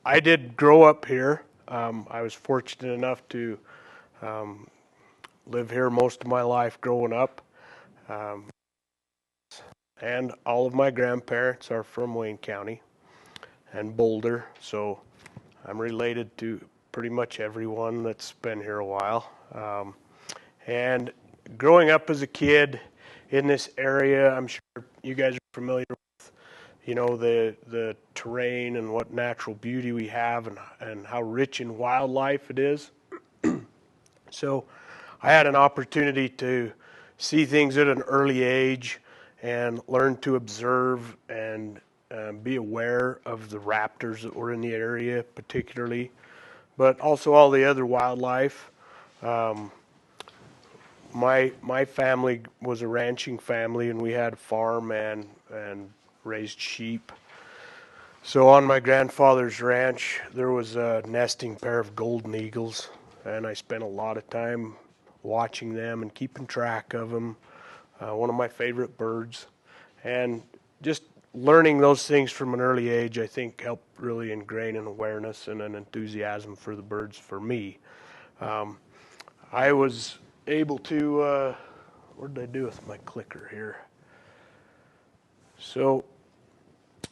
I did grow up here. I was fortunate enough to live here most of my life growing up. Um, and all of my grandparents are from Wayne County and Boulder, so I'm related to pretty much everyone that's been here a while. And growing up as a kid in this area, I'm sure you guys are familiar with, the terrain and what natural beauty we have and how rich in wildlife it is. So I had an opportunity to see things at an early age and learn to observe and be aware of the raptors that were in the area, particularly, but also all the other wildlife. Um, my family was a ranching family, and we had a farm and raised sheep. So on my grandfather's ranch, there was a nesting pair of golden eagles, and I spent a lot of time watching them and keeping track of them. One of my favorite birds, and just learning those things from an early age, I think, helped really ingrain an awareness and an enthusiasm for the birds for me. Um, I was able to, what did I do with my clicker here? So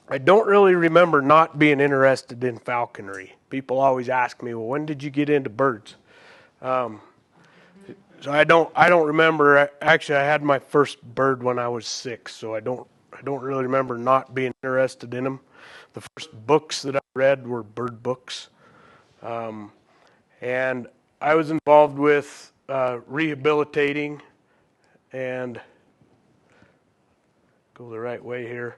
I don't really remember not being interested in falconry. People always ask me, well, when did you get into birds? Um, so I don't remember. Actually, I had my first bird when I was 6, so I don't really remember not being interested in them. The first books that I read were bird books, and I was involved with rehabilitating and go the right way here.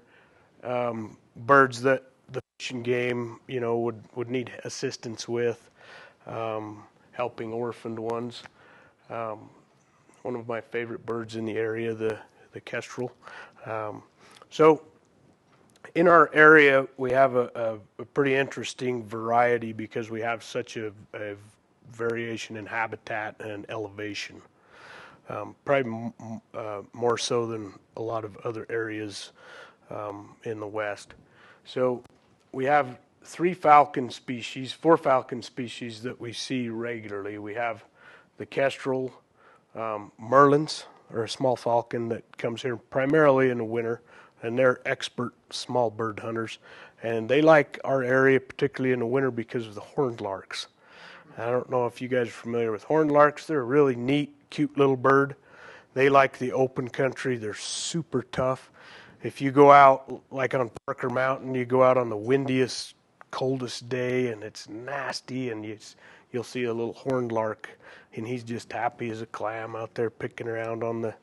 Birds that the Fish and Game, would need assistance with, helping orphaned ones. Um, One of my favorite birds in the area, the kestrel. So in our area, we have a pretty interesting variety because we have such a variation in habitat and elevation. Probably more so than a lot of other areas in the West. So we have four falcon species that we see regularly. We have the kestrel, merlins, or a small falcon that comes here primarily in the winter, and they're expert small bird hunters. And they like our area, particularly in the winter, because of the horned larks. I don't know if you guys are familiar with horned larks. They're a really neat, cute little bird. They like the open country. They're super tough. If you go out, like on Parker Mountain, you go out on the windiest, coldest day, and it's nasty, and you'll see a little horned lark, and he's just happy as a clam out there picking around on the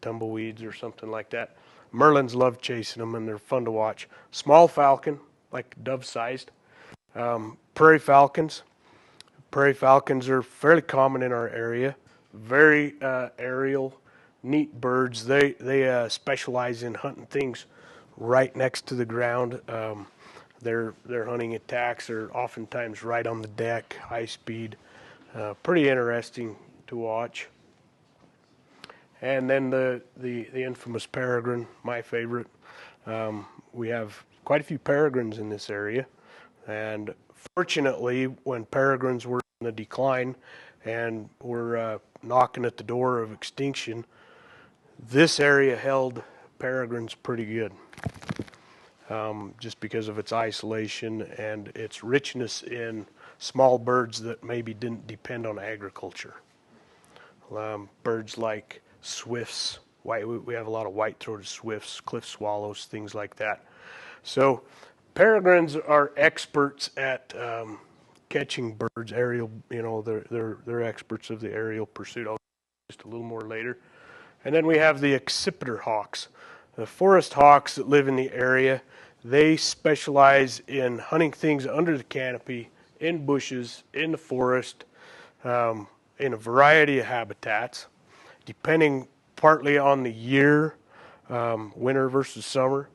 tumbleweeds or something like that. Merlins love chasing them, and they're fun to watch. Small falcon, like dove-sized. Prairie falcons. Prairie falcons are fairly common in our area. Very aerial, neat birds. They specialize in hunting things right next to the ground. Their hunting attacks are oftentimes right on the deck, high speed. Pretty interesting to watch. And then the infamous peregrine, my favorite. We have quite a few peregrines in this area, and fortunately, when peregrines were in the decline and were knocking at the door of extinction, this area held peregrines pretty good, just because of its isolation and its richness in small birds that maybe didn't depend on agriculture. Birds like swifts, we have a lot of white-throated swifts, cliff swallows, things like that. So peregrines are experts at catching birds, aerial. They're experts of the aerial pursuit. I'll just a little more later. And then we have the accipiter hawks, the forest hawks that live in the area. They specialize in hunting things under the canopy, in bushes, in the forest, in a variety of habitats, depending partly on the year, winter versus summer.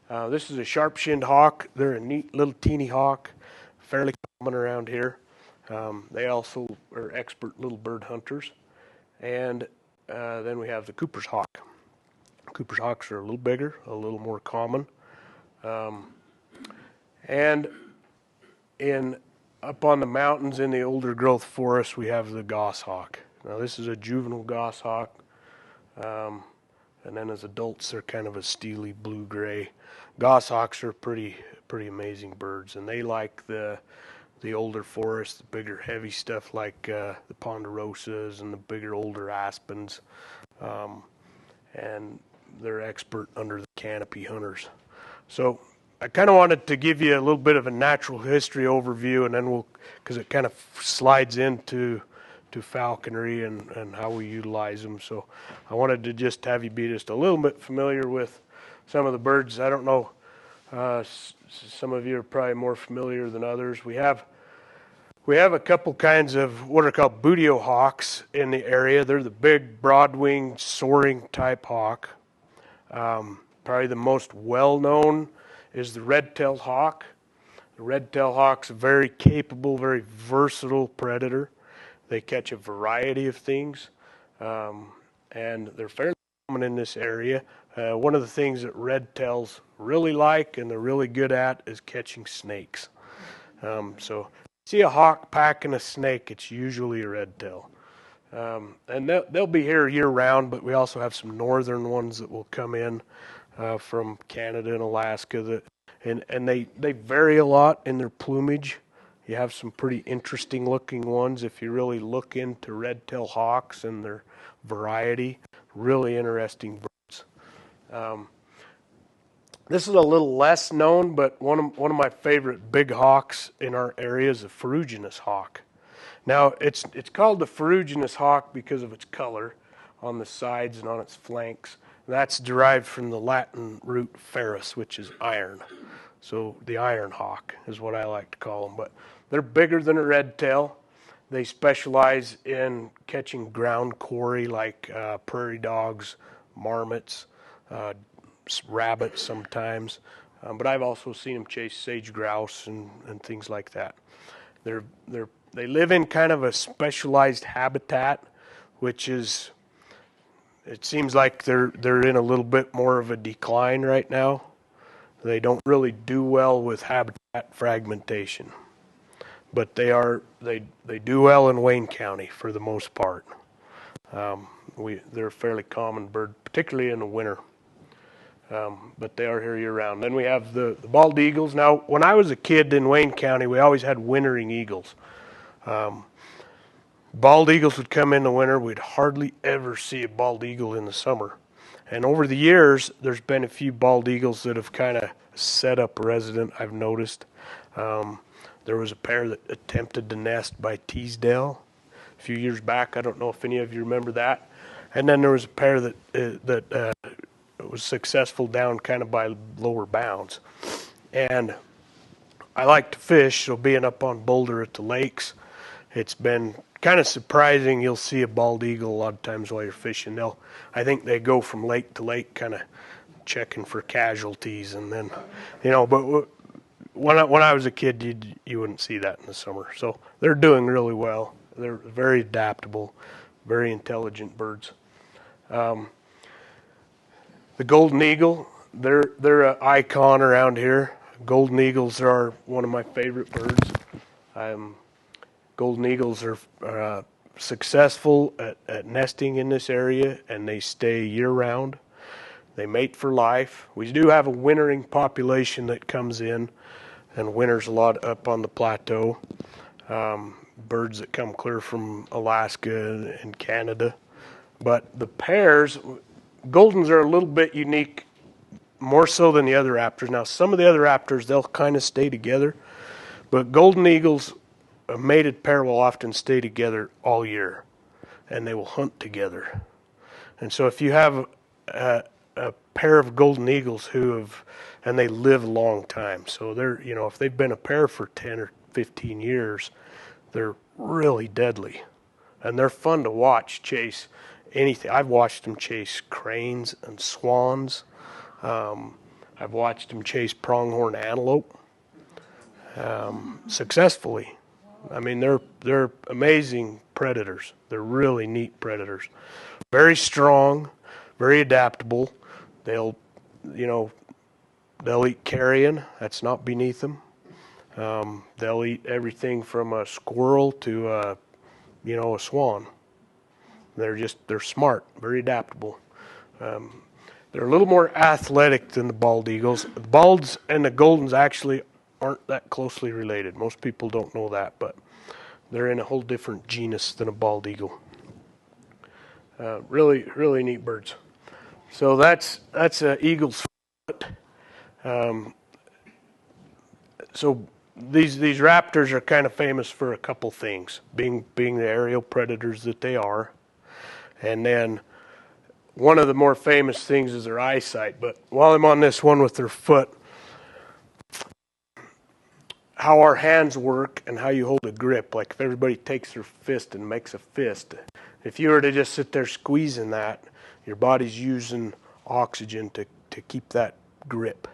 This is a sharp-shinned hawk. They're a neat little teeny hawk, fairly common around here. They also are expert little bird hunters. And then we have the Cooper's hawk. Cooper's hawks are a little bigger, a little more common. And Up on the mountains in the older growth forest, we have the goshawk. Now this is a juvenile goshawk, and then as adults they're kind of a steely blue-gray. Goshawks are pretty amazing birds, and they like the older forest, the bigger heavy stuff like the ponderosas and the bigger older aspens, and they're expert under the canopy hunters. So I kind of wanted to give you a little bit of a natural history overview, and then because it kind of slides into falconry and how we utilize them. So I wanted to just have you be just a little bit familiar with some of the birds. I don't know, some of you are probably more familiar than others. We have a couple kinds of what are called buteo hawks in the area. They're the big, broad-winged, soaring type hawk. Probably the most well-known is the red-tailed hawk. The red-tailed hawk's a very capable, very versatile predator. They catch a variety of things, and they're fairly common in this area. One of the things that red-tails really like and they're really good at is catching snakes. So see a hawk packing a snake, it's usually a red-tail. And they'll be here year-round, but we also have some northern ones that will come in from Canada and Alaska. And they vary a lot in their plumage. You have some pretty interesting looking ones if you really look into red-tailed hawks and their variety. Really interesting birds. This is a little less known, but one of my favorite big hawks in our area is a ferruginous hawk. Now it's called the ferruginous hawk because of its color on the sides and on its flanks. That's derived from the Latin root ferrus, which is iron. So the iron hawk is what I like to call them. But they're bigger than a red tail. They specialize in catching ground quarry like prairie dogs, marmots, rabbits sometimes. But I've also seen them chase sage grouse and things like that. They live in kind of a specialized habitat, which is, it seems like they're in a little bit more of a decline right now. They don't really do well with habitat fragmentation, but they do well in Wayne County for the most part. They're a fairly common bird, particularly in the winter, but they are here year-round. Then we have the bald eagles. Now, when I was a kid in Wayne County, we always had wintering eagles. Bald eagles would come in the winter. We'd hardly ever see a bald eagle in the summer. And over the years, there's been a few bald eagles that have kind of set up resident, I've noticed. There was a pair that attempted to nest by Teasdale a few years back. I don't know if any of you remember that. And then there was a pair that was successful down kind of by Lower Bounds. And I like to fish, so being up on Boulder at the lakes, it's been kind of surprising. You'll see a bald eagle a lot of times while you're fishing. I think they go from lake to lake kind of checking for casualties, and then, but when I was a kid, you wouldn't see that in the summer. So they're doing really well. They're very adaptable, very intelligent birds. The golden eagle, they're an icon around here. Golden eagles are one of my favorite birds. Golden eagles are successful at nesting in this area, and they stay year-round. They mate for life. We do have a wintering population that comes in and winters a lot up on the plateau. Birds that come clear from Alaska and Canada. But the pairs, goldens are a little bit unique, more so than the other raptors. Now, some of the other raptors, they'll kind of stay together, but golden eagles, a mated pair will often stay together all year, and they will hunt together. And so if you have a pair of golden eagles and they live a long time, so they're, if they've been a pair for 10 or 15 years, they're really deadly. And they're fun to watch chase anything. I've watched them chase cranes and swans. I've watched them chase pronghorn antelope successfully. I mean, they're amazing predators. They're really neat predators. Very strong, very adaptable. They'll eat carrion. That's not beneath them. They'll eat everything from a squirrel to a swan. They're smart, very adaptable. They're a little more athletic than the bald eagles. The balds and the goldens actually aren't that closely related. Most people don't know that, but they're in a whole different genus than a bald eagle. Really, really neat birds. So that's an eagle's foot. So these raptors are kind of famous for a couple things, being the aerial predators that they are, and then one of the more famous things is their eyesight. But while I'm on this one with their foot, how our hands work and how you hold a grip. Like if everybody takes their fist and makes a fist, if you were to just sit there squeezing that, your body's using oxygen to keep that grip.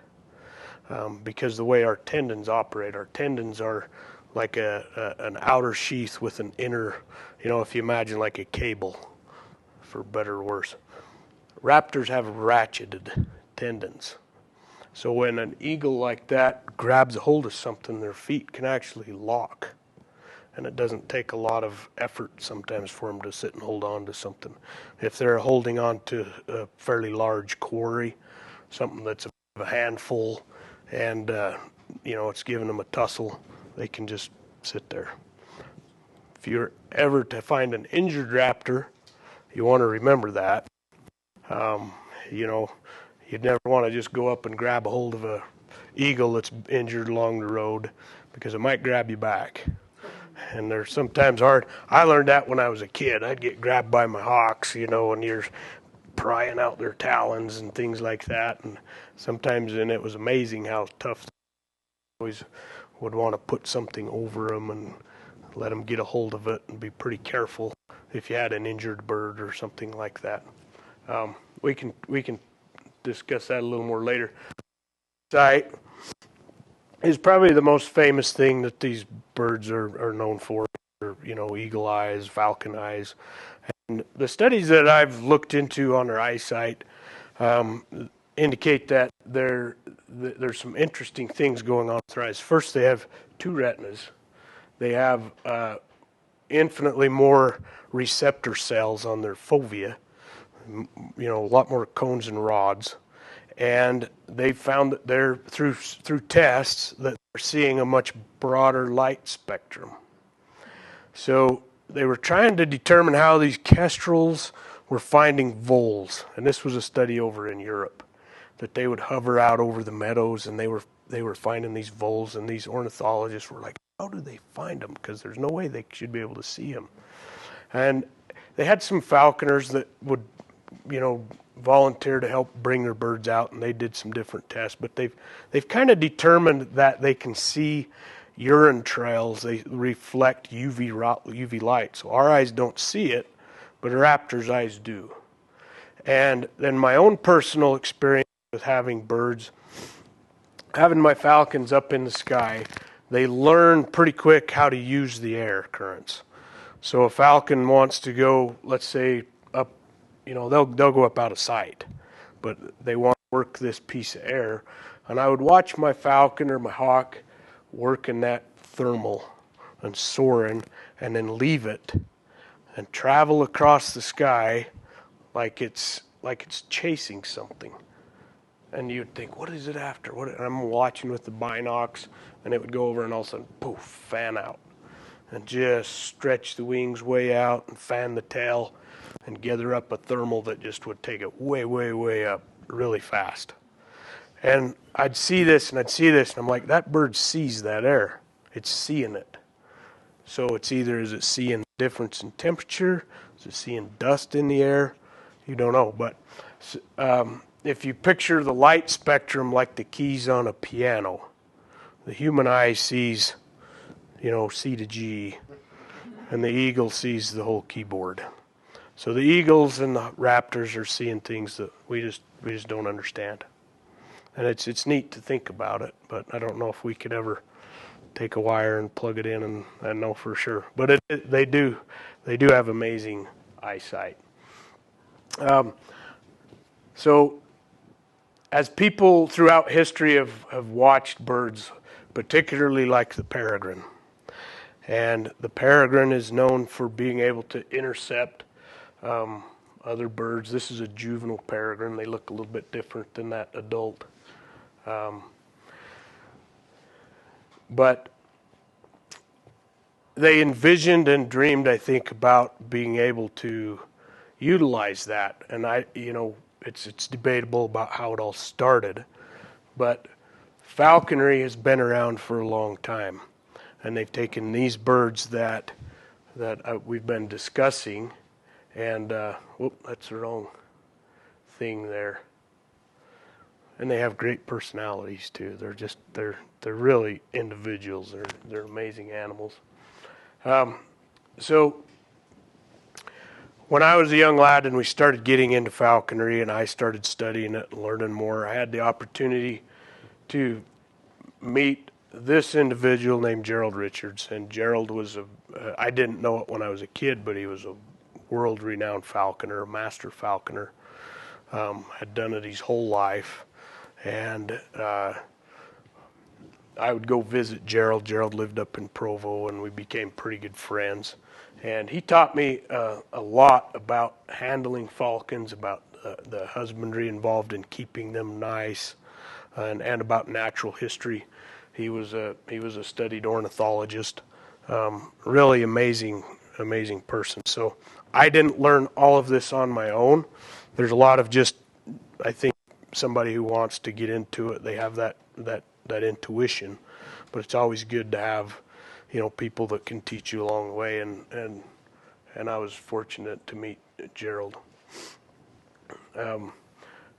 Because the way our tendons operate, our tendons are like an outer sheath with an inner, if you imagine like a cable, for better or worse. Raptors have ratcheted tendons. So when an eagle like that grabs a hold of something, their feet can actually lock. And it doesn't take a lot of effort sometimes for them to sit and hold on to something. If they're holding on to a fairly large quarry, something that's a handful, and it's giving them a tussle, they can just sit there. If you're ever to find an injured raptor, you want to remember that. You'd never want to just go up and grab a hold of a eagle that's injured along the road, because it might grab you back. And they're sometimes hard. I learned that when I was a kid. I'd get grabbed by my hawks, and you're prying out their talons and things like that. And sometimes, and it was amazing how tough they always would want to put something over them and let them get a hold of it, and be pretty careful if you had an injured bird or something like that. We can discuss that a little more later. Sight is probably the most famous thing that these birds are known for. Eagle eyes, falcon eyes. And the studies that I've looked into on their eyesight indicate that there's some interesting things going on with their eyes. First, they have two retinas. They have infinitely more receptor cells on their fovea, a lot more cones and rods. And they found that they're through tests that they're seeing a much broader light spectrum. So they were trying to determine how these kestrels were finding voles, and this was a study over in Europe, that they would hover out over the meadows, and they were finding these voles, and these ornithologists were like, how do they find them? Because there's no way they should be able to see them. And they had some falconers that would, volunteer to help bring their birds out, and they did some different tests. But they've kind of determined that they can see urine trails. They reflect UV light. So our eyes don't see it, but a raptor's eyes do. And then my own personal experience with having birds, having my falcons up in the sky, they learn pretty quick how to use the air currents. So a falcon wants to go, let's say, up, they'll go up out of sight, but they want to work this piece of air. And I would watch my falcon or my hawk working that thermal and soaring, and then leave it and travel across the sky like it's chasing something. And you'd think, what is it after? And I'm watching with the binocs, and it would go over, and all of a sudden, poof, fan out. And just stretch the wings way out and fan the tail and gather up a thermal that just would take it way, way, way up really fast. And I'd see this, and I'm like, that bird sees that air. It's seeing it. So it's either, is it seeing the difference in temperature? Is it seeing dust in the air? You don't know. But if you picture the light spectrum like the keys on a piano, the human eye sees, C to G, and the eagle sees the whole keyboard. So the eagles and the raptors are seeing things that we just don't understand. And it's neat to think about it, but I don't know if we could ever take a wire and plug it in and know for sure. But they do have amazing eyesight. So as people throughout history have watched birds, particularly like the peregrine. And the peregrine is known for being able to intercept other birds. This is a juvenile peregrine. They look a little bit different than that adult. But they envisioned and dreamed, I think, about being able to utilize that. And it's debatable about how it all started. But falconry has been around for a long time. And they've taken these birds that we've been discussing, and that's the wrong thing there. And they have great personalities too. They're really individuals. They're amazing animals. So when I was a young lad and we started getting into falconry and I started studying it and learning more, I had the opportunity to meet this individual named Gerald Richards. And Gerald was I didn't know it when I was a kid, but he was a world-renowned falconer, a master falconer. Had done it his whole life. And I would go visit Gerald. Gerald lived up in Provo, and we became pretty good friends. And he taught me a lot about handling falcons, about the husbandry involved in keeping them nice, and about natural history. He was a studied ornithologist. Really amazing person. So I didn't learn all of this on my own. There's a lot of just, I think, somebody who wants to get into it, they have that intuition. But it's always good to have, people that can teach you along the way. And I was fortunate to meet Gerald.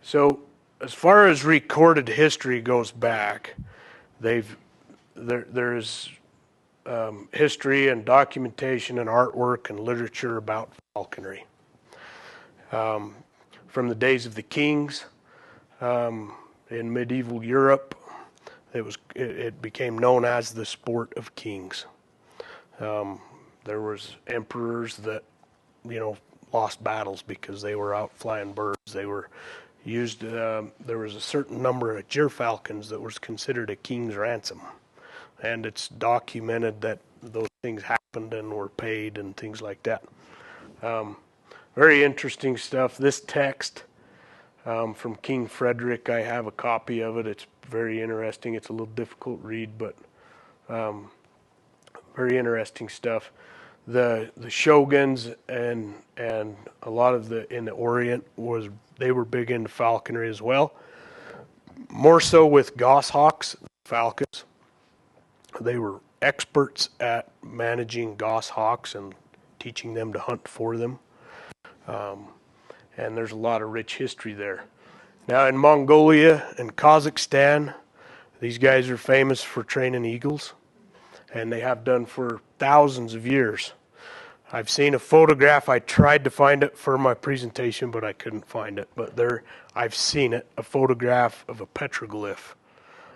So as far as recorded history goes back, there's history and documentation and artwork and literature about falconry. From the days of the kings in medieval Europe, it became known as the sport of kings. There was emperors that lost battles because they were out flying birds. They were used. There was a certain number of gerfalcons that was considered a king's ransom, and it's documented that those things happened and were paid and things like that. Very interesting stuff. This text from King Frederick, I have a copy of it. It's very interesting. It's a little difficult read, but very interesting stuff. The shoguns and a lot of in the Orient they were big into falconry as well. More so with goshawks, falcons. They were experts at managing goshawks and teaching them to hunt for them. And there's a lot of rich history there. Now in Mongolia and Kazakhstan, these guys are famous for training eagles, and they have done for thousands of years. I've seen a photograph. I tried to find it for my presentation, but I couldn't find it. But I've seen it, a photograph of a petroglyph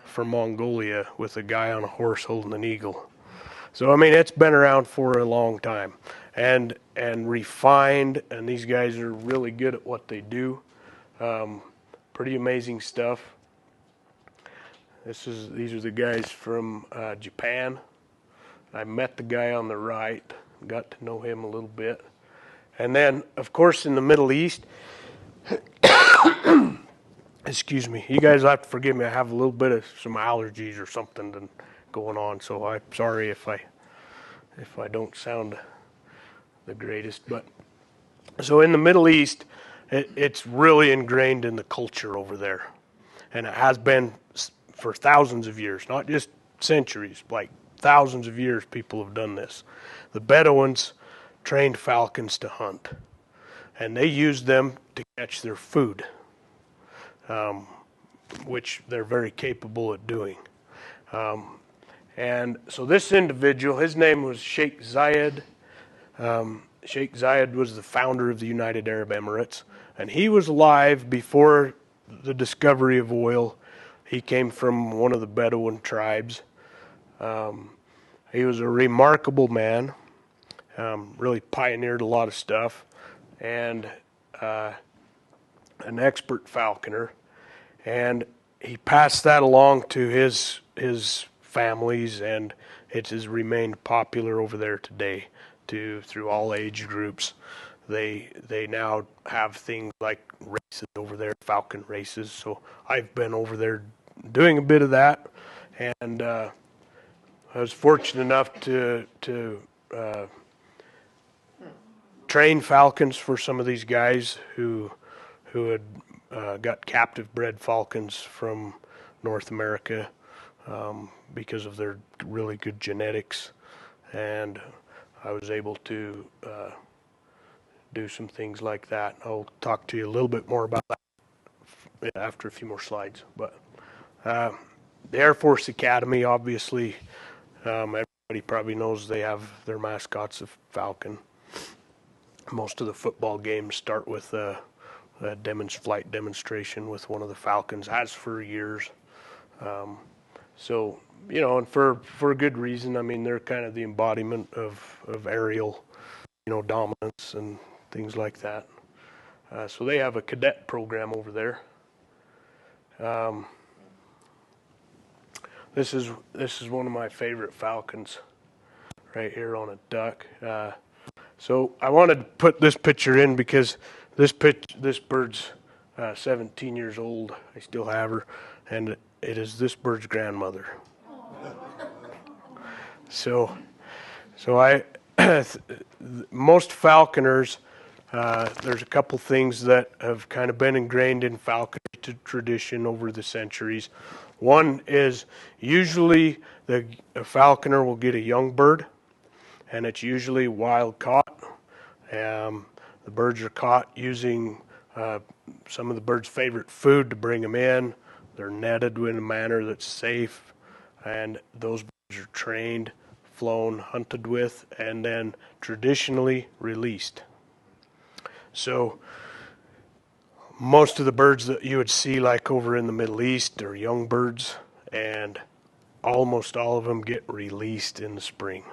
from Mongolia with a guy on a horse holding an eagle. So, it's been around for a long time. And refined, and these guys are really good at what they do. Pretty amazing stuff. These are the guys from Japan. I met the guy on the right, got to know him a little bit. And then, of course, in the Middle East, excuse me, you guys have to forgive me, I have a little bit of some allergies or something going on, so I'm sorry if I don't sound the greatest. But so in the Middle East, it's really ingrained in the culture over there, and it has been for thousands of years, not just centuries, like thousands of years people have done this. The Bedouins trained falcons to hunt, and they used them to catch their food, which they're very capable at doing. And so this individual, his name was Sheikh Zayed. Sheikh Zayed was the founder of the United Arab Emirates, and he was alive before the discovery of oil. He came from one of the Bedouin tribes. He was a remarkable man, really pioneered a lot of stuff, and an expert falconer. And he passed that along to his families, and it has remained popular over there today through all age groups. They now have things like races over there, falcon races. So I've been over there doing a bit of that, and I was fortunate enough to train falcons for some of these guys who had got captive bred falcons from North America because of their really good genetics, and I was able to do some things like that. I'll talk to you a little bit more about that after a few more slides. But the Air Force Academy, obviously, everybody probably knows they have their mascots of falcon. Most of the football games start with a flight demonstration with one of the falcons, has for years. So, you know, and for a good reason. I mean, they're kind of the embodiment of aerial, you know, dominance and things like that. So they have a cadet program over there. This is one of my favorite falcons, right here on a duck. So I wanted to put this picture in because this bird's 17 years old. I still have her, and it is this bird's grandmother. So most falconers, there's a couple things that have kind of been ingrained in falconry tradition over the centuries. One is usually a falconer will get a young bird, and it's usually wild caught. The birds are caught using some of the bird's favorite food to bring them in. They're netted in a manner that's safe, and those birds are trained, flown, hunted with, and then traditionally released. So most of the birds that you would see like over in the Middle East are young birds, and almost all of them get released in the spring.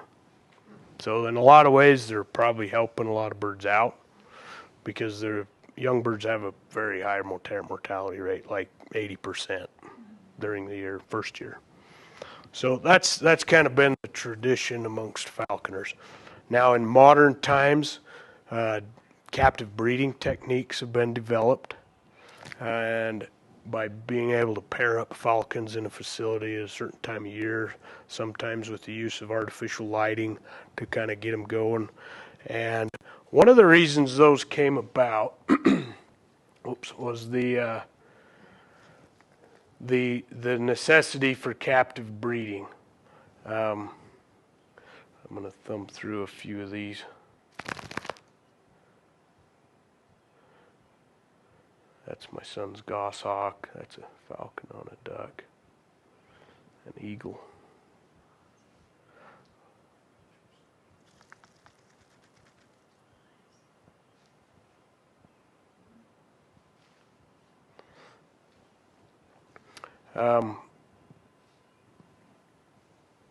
So in a lot of ways, they're probably helping a lot of birds out because their young birds have a very high mortality rate, like 80% during the year, first year. So that's kind of been the tradition amongst falconers. Now in modern times, captive breeding techniques have been developed, and by being able to pair up falcons in a facility at a certain time of year, sometimes with the use of artificial lighting to kind of get them going. And one of the reasons those came about was the necessity for captive breeding. I'm going to thumb through a few of these. That's my son's goshawk. That's a falcon on a duck. An eagle.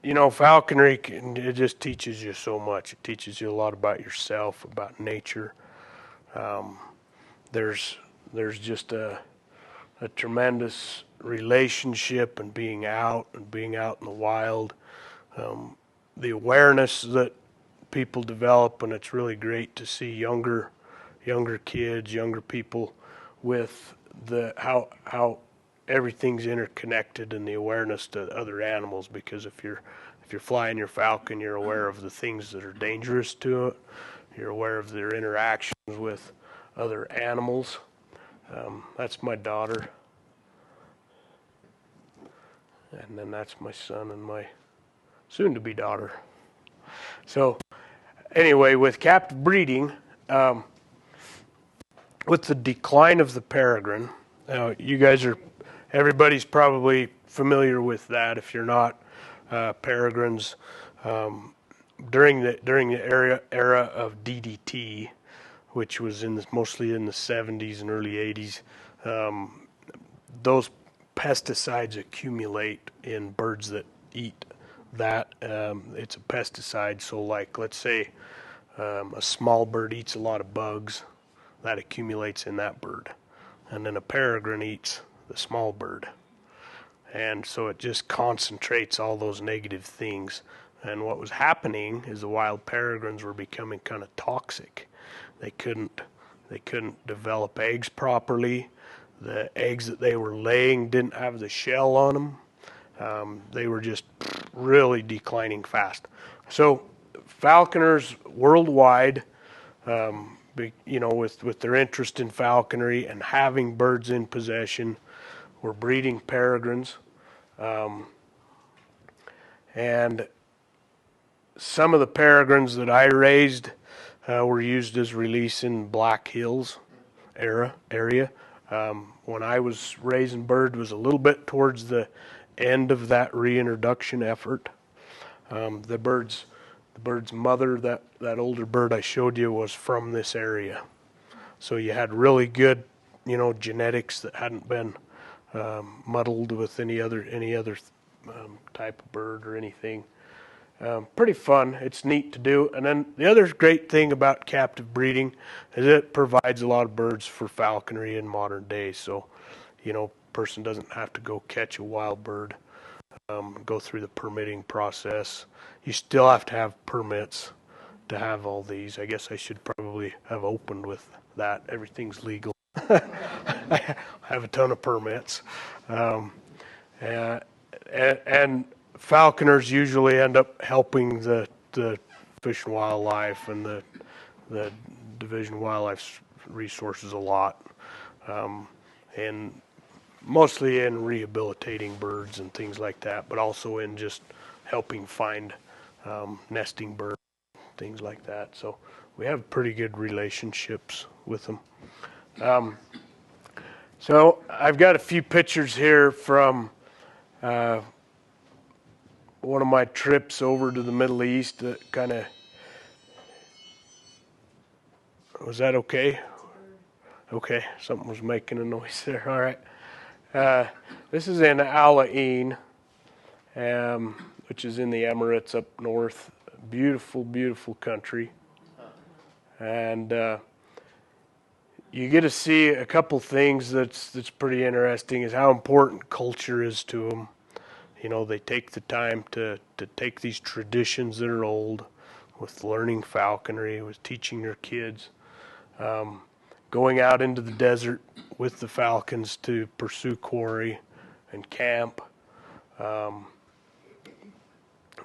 You know, falconry, it just teaches you so much. It teaches you a lot about yourself, about nature. There's just a tremendous relationship and being out in the wild. The awareness that people develop, and it's really great to see younger kids, younger people with how everything's interconnected and the awareness to other animals, because if you're flying your falcon, you're aware of the things that are dangerous to it. You're aware of their interactions with other animals. That's my daughter. And then that's my son and my soon-to-be daughter. So anyway, with captive breeding, with the decline of the peregrine, everybody's probably familiar with that. If you're not, peregrines during the era of DDT, which was mostly in the 70s and early 80s, those pesticides accumulate in birds that eat that. It's a pesticide, so like let's say a small bird eats a lot of bugs, that accumulates in that bird, and then a peregrine eats the small bird, And so it just concentrates all those negative things. And what was happening is the wild peregrines were becoming kind of toxic. They couldn't develop eggs properly. The eggs that they were laying didn't have the shell on them. They were just really declining fast. So falconers worldwide, with their interest in falconry and having birds in possession, were breeding peregrines. And some of the peregrines that I raised were used as release in Black Hills area. When I was raising bird was a little bit towards the end of that reintroduction effort. The bird's mother, that older bird I showed you, was from this area. So you had really good, genetics that hadn't been muddled with any other type of bird or anything. Pretty fun. It's neat to do. And then the other great thing about captive breeding is it provides a lot of birds for falconry in modern day. So, person doesn't have to go catch a wild bird, go through the permitting process. You still have to have permits to have all these. I guess I should probably have opened with that. Everything's legal. I have a ton of permits. And falconers usually end up helping the Fish and Wildlife and the Division of Wildlife Resources a lot, and mostly in rehabilitating birds and things like that, but also in just helping find nesting birds, things like that. So we have pretty good relationships with them. So I've got a few pictures here from one of my trips over to the Middle East that kind of, was that okay? Okay, something was making a noise there. All right. This is in Al Ain, which is in the Emirates up north. Beautiful, beautiful country. And you get to see a couple things that's pretty interesting, is how important culture is to them. They take the time to take these traditions that are old, with learning falconry, with teaching their kids, going out into the desert with the falcons to pursue quarry and camp,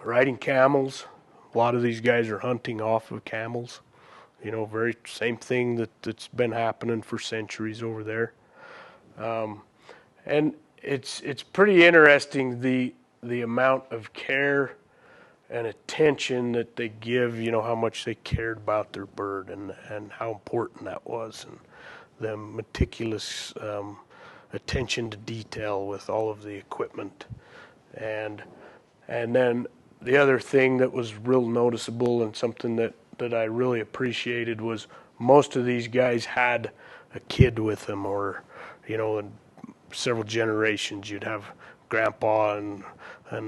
riding camels. A lot of these guys are hunting off of camels. Very same thing that's been happening for centuries over there. And it's pretty interesting the amount of care and attention that they give, how much they cared about their bird and how important that was, and the meticulous attention to detail with all of the equipment. And then the other thing that was real noticeable and something that I really appreciated was most of these guys had a kid with them, or, in several generations you'd have grandpa and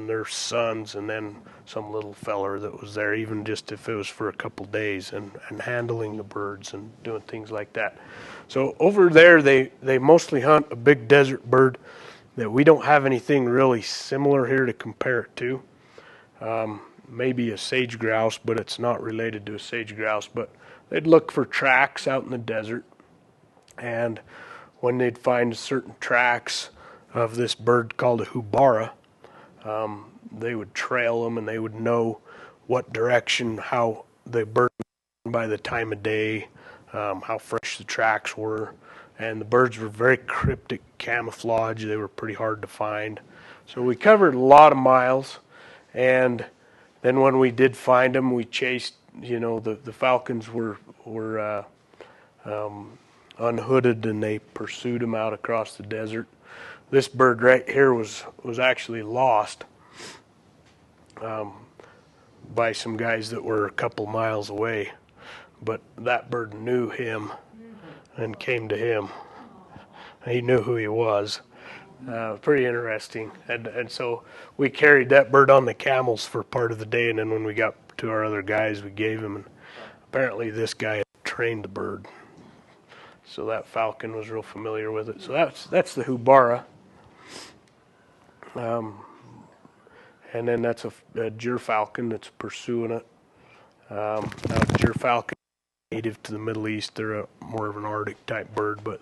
their sons, and then some little feller that was there, even just if it was for a couple days, and handling the birds and doing things like that. So over there they mostly hunt a big desert bird that we don't have anything really similar here to compare it to. Maybe a sage grouse, but it's not related to a sage grouse. But they'd look for tracks out in the desert, and when they'd find certain tracks of this bird called a hubara, they would trail them, and they would know what direction, how the bird by the time of day, how fresh the tracks were. And the birds were very cryptic camouflage. They were pretty hard to find. So we covered a lot of miles, and then when we did find them, we chased, the falcons were unhooded, and they pursued them out across the desert. This bird right here was actually lost by some guys that were a couple miles away, but that bird knew him and came to him. He knew who he was. Pretty interesting. And so we carried that bird on the camels for part of the day, and then when we got to our other guys, we gave him, and apparently this guy had trained the bird. So that falcon was real familiar with it. So that's the hubara. And then that's a gyrfalcon that's pursuing it. Now, gyrfalcon native to the Middle East. They're more of an Arctic type bird, but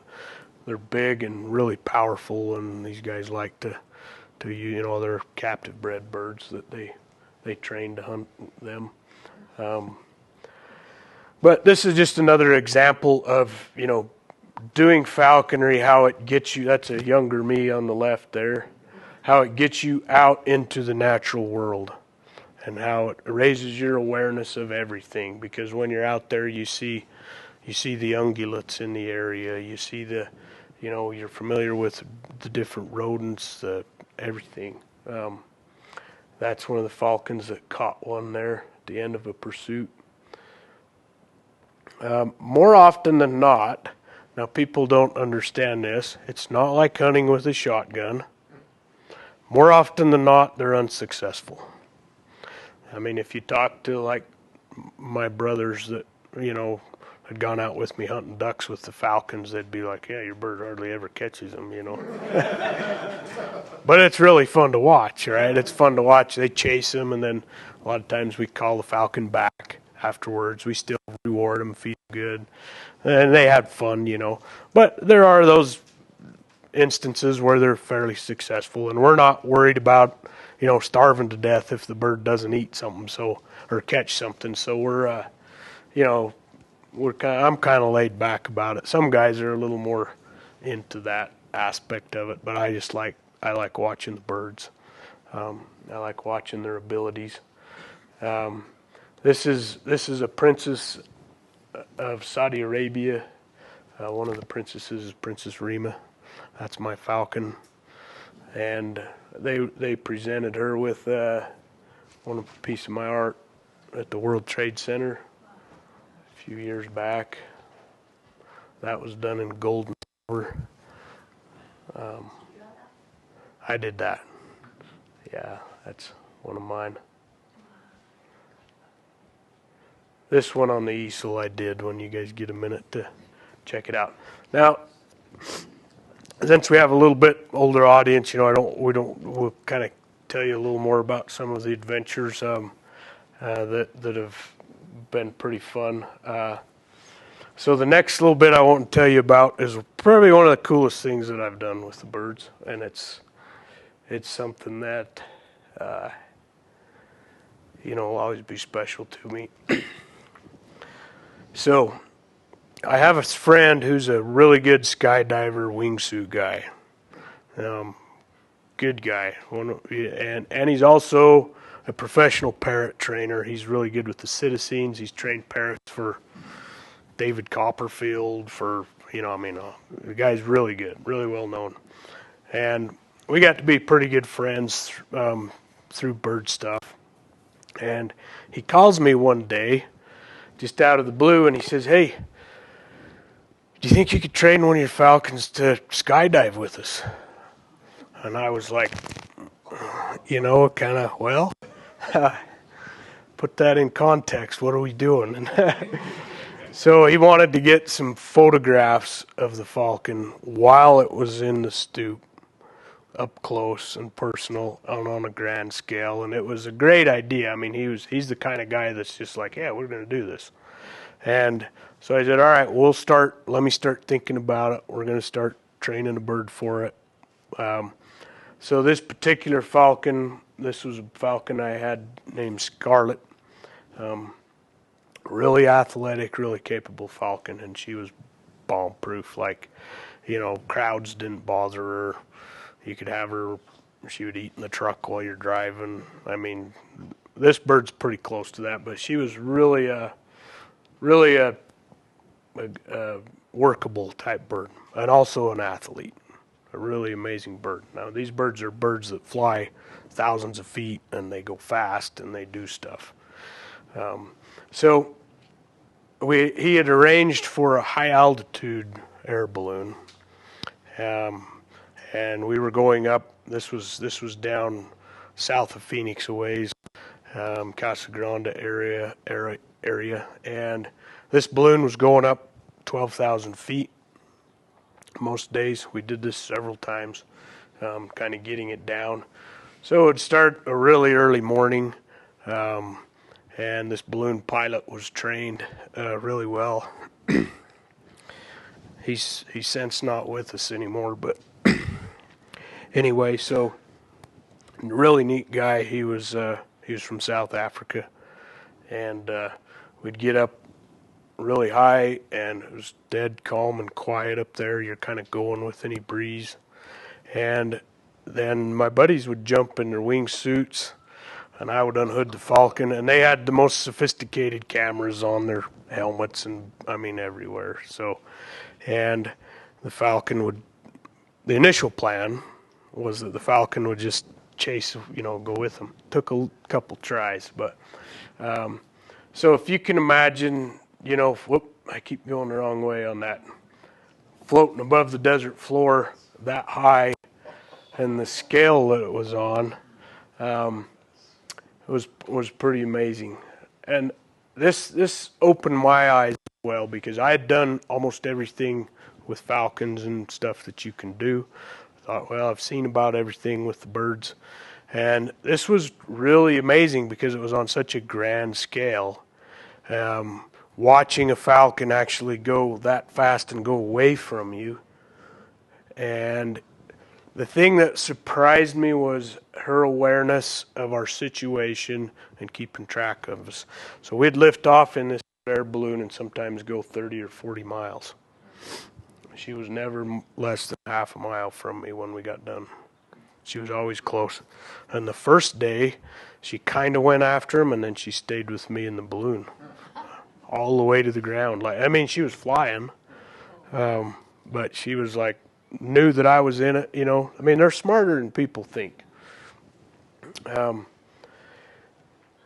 they're big and really powerful. And these guys like to they're captive bred birds that they train to hunt them. But this is just another example of doing falconry, how it gets you. That's a younger me on the left there. How it gets you out into the natural world, and how it raises your awareness of everything. Because when you're out there, you see the ungulates in the area. You see you're familiar with the different rodents, everything. That's one of the falcons that caught one there at the end of a pursuit. More often than not, now people don't understand this. It's not like hunting with a shotgun. More often than not, they're unsuccessful. I mean, if you talk to like my brothers that, had gone out with me hunting ducks with the falcons, they'd be like, yeah, your bird hardly ever catches them, But it's really fun to watch, right? It's fun to watch. They chase them, and then a lot of times we call the falcon back afterwards. We still reward them, feed them good. And they had fun, But there are those instances where they're fairly successful, and we're not worried about starving to death if the bird doesn't eat something or catch something. So we're I'm kind of laid back about it. Some guys are a little more into that aspect of it, but I like watching the birds. I like watching their abilities. This is a princess of Saudi Arabia. One of the princesses is Princess Rima. That's my falcon, and they presented her with one piece of my art at the World Trade Center a few years back. That was done in gold and silver. I did that. Yeah, that's one of mine. This one on the easel I did when you guys get a minute to check it out. Now, since we have a little bit older audience, we'll kind of tell you a little more about some of the adventures that have been pretty fun. So the next little bit I want to tell you about is probably one of the coolest things that I've done with the birds, and it's something that will always be special to me. So I have a friend who's a really good skydiver, wingsuit guy. Good guy. And he's also a professional parrot trainer. He's really good with the citizens. He's trained parrots for David Copperfield, the guy's really good, really well known. And we got to be pretty good friends through bird stuff. And he calls me one day, just out of the blue, and he says, "Hey, do you think you could train one of your falcons to skydive with us?" And I was like, put that in context. What are we doing? So he wanted to get some photographs of the falcon while it was in the stoop, up close and personal on a grand scale. And it was a great idea. I mean, he's the kind of guy that's just like, yeah, we're going to do this. And so I said, all right, let me start thinking about it. We're going to start training a bird for it. So this particular falcon, this was a falcon I had named Scarlet. Really athletic, really capable falcon, and she was bomb-proof. Like, crowds didn't bother her. You could have her, she would eat in the truck while you're driving. I mean, this bird's pretty close to that, but she was really a workable type bird, and also an athlete. A really amazing bird. Now, these birds are birds that fly thousands of feet, and they go fast, and they do stuff. So he had arranged for a high altitude air balloon, and we were going up. This was down south of Phoenix a ways, Casa Grande area, and this balloon was going up 12,000 feet. Most days we did this several times, kind of getting it down. So it would start a really early morning, and this balloon pilot was trained really well. He's since not with us anymore, but anyway, so really neat guy. He was from South Africa, and we'd get up really high, and it was dead calm and quiet up there. You're kind of going with any breeze, and then my buddies would jump in their wingsuits, and I would unhood the Falcon, and they had the most sophisticated cameras on their helmets, and I mean everywhere. So, and the Falcon would. The initial plan was that the Falcon would just chase, go with them. Took a couple tries, but so if you can imagine, I keep going the wrong way on that. Floating above the desert floor that high, and the scale that it was on, was pretty amazing. And this opened my eyes as well, because I had done almost everything with falcons and stuff that you can do. I thought, well, I've seen about everything with the birds. And this was really amazing because it was on such a grand scale. Watching a falcon actually go that fast and go away from you. And the thing that surprised me was her awareness of our situation and keeping track of us. So we'd lift off in this air balloon and sometimes go 30 or 40 miles. She was never less than half a mile from me when we got done. She was always close. And the first day, she kind of went after him, and then she stayed with me in the balloon all the way to the ground. She was flying, but she was like, knew that I was in it, they're smarter than people think.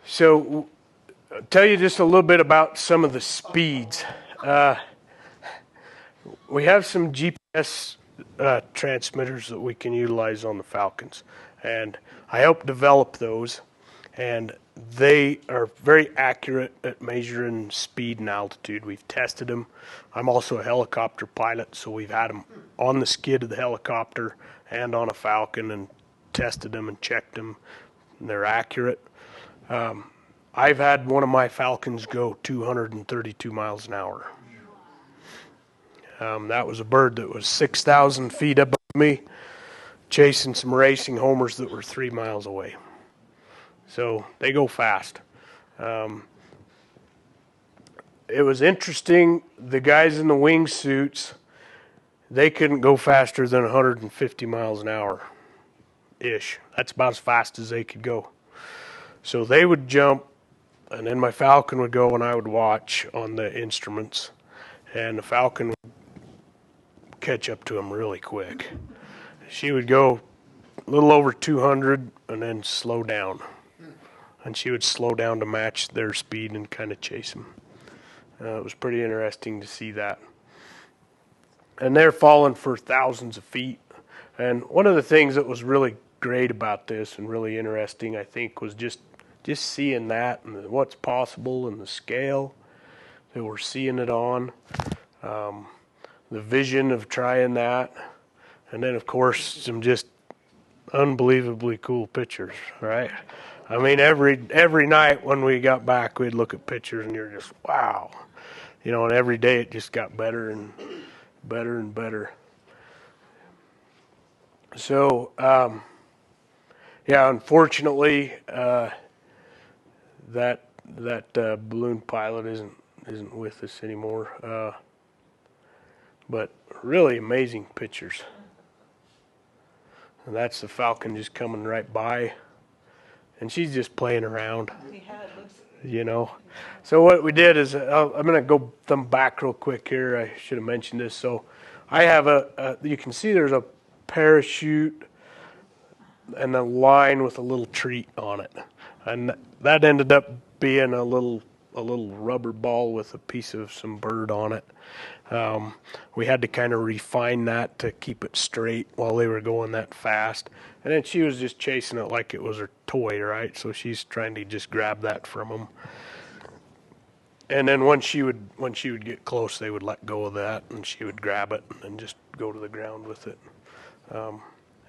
So I'll tell you just a little bit about some of the speeds. We have some GPS transmitters that we can utilize on the Falcons, and I helped develop those, and they are very accurate at measuring speed and altitude. We've tested them. I'm also a helicopter pilot, so we've had them on the skid of the helicopter and on a Falcon and tested them and checked them, and they're accurate. I've had one of my Falcons go 232 miles an hour. That was a bird that was 6,000 feet above me, chasing some racing homers that were 3 miles away. So they go fast. It was interesting. The guys in the wingsuits, they couldn't go faster than 150 miles an hour-ish. That's about as fast as they could go. So they would jump, and then my Falcon would go, and I would watch on the instruments, and the Falcon would catch up to them really quick. She would go a little over 200 and then slow down. And she would slow down to match their speed and kind of chase them. It was pretty interesting to see that. And they're falling for thousands of feet. And one of the things that was really great about this and really interesting, I think, was just seeing that and what's possible and the scale that we're seeing it on. The vision of trying that, and then of course some just unbelievably cool pictures, right? Every night when we got back, we'd look at pictures, and you're just wow, and every day it just got better and better and better. So unfortunately, that balloon pilot isn't with us anymore. But really amazing pictures. And that's the Falcon just coming right by. And she's just playing around. So what we did is, I'm going to go thumb back real quick here. I should have mentioned this. So I have you can see there's a parachute and a line with a little treat on it. And that ended up being a little rubber ball with a piece of some bird on it. We had to kind of refine that to keep it straight while they were going that fast. And then she was just chasing it like it was her toy, right? So she's trying to just grab that from them. And then when she would get close, they would let go of that, and she would grab it and just go to the ground with it.